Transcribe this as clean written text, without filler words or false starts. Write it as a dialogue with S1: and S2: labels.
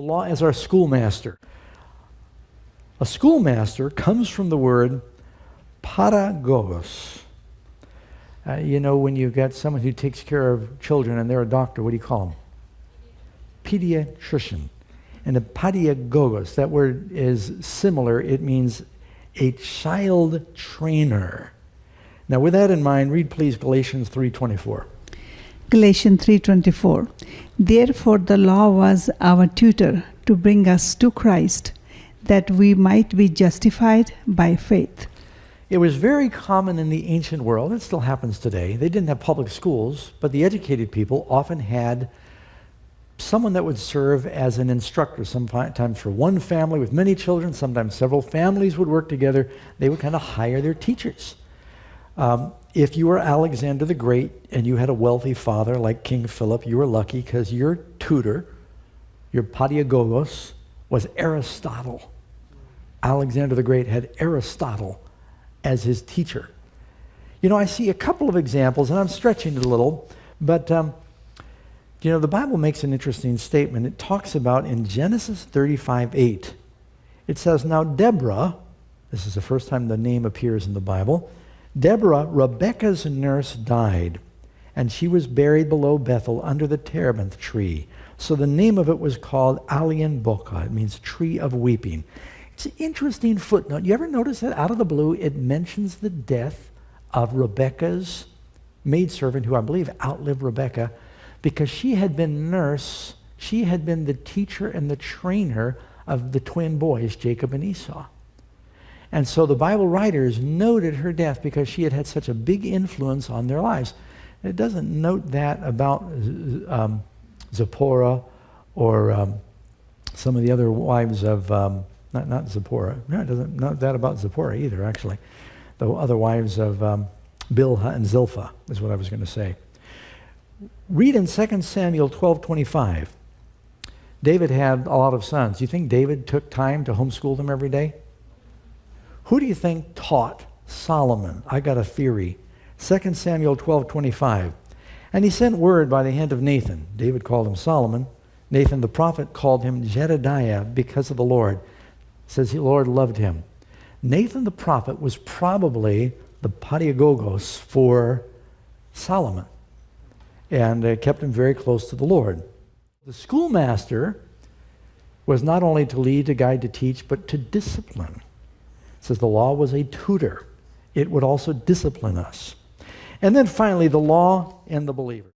S1: law as our schoolmaster. A schoolmaster comes from the word paidagógos. You know, when you've got someone who takes care of children and they're a doctor, what do you call them? Pediatrician. And the paidagógos, that word is similar. It means a child trainer. Now, with that in mind, read please Galatians 3:24.
S2: Galatians 3:24. Therefore the law was our tutor to bring us to Christ, that we might be justified by faith.
S1: It was very common in the ancient world, it still happens today. They didn't have public schools, but the educated people often had someone that would serve as an instructor, sometimes for one family with many children, sometimes several families would work together. They would kind of hire their teachers. If you were Alexander the Great and you had a wealthy father like King Philip, you were lucky because your tutor, your paidagógos, was Aristotle. Alexander the Great had Aristotle as his teacher. You know, I see a couple of examples, and I'm stretching it a little, but you know, the Bible makes an interesting statement. It talks about in Genesis 35:8, it says, now Deborah, this is the first time the name appears in the Bible, Deborah, Rebekah's nurse, died, and she was buried below Bethel under the terebinth tree. So the name of it was called Alian Boka. It means tree of weeping. It's an interesting footnote. You ever notice that out of the blue it mentions the death of Rebekah's maidservant, who I believe outlived Rebekah, because she had been nurse, she had been the teacher and the trainer of the twin boys, Jacob and Esau. And so the Bible writers noted her death because she had had such a big influence on their lives. It doesn't note that about Zipporah or some of the other wives of, not Zipporah. No, it doesn't note that about Zipporah either, actually. The other wives of Bilhah and Zilpah is what I was going to say. Read in 2 Samuel 12:25. David had a lot of sons. Do you think David took time to homeschool them every day? Who do you think taught Solomon? I got a theory. 2 Samuel 12:25. And he sent word by the hand of Nathan. David called him Solomon. Nathan the prophet called him Jedediah because of the Lord. It says the Lord loved him. Nathan the prophet was probably the paidagógos for Solomon, and kept him very close to the Lord. The schoolmaster was not only to lead, to guide, to teach, but to discipline. It says the law was a tutor. It would also discipline us. And then finally, the law and the believer.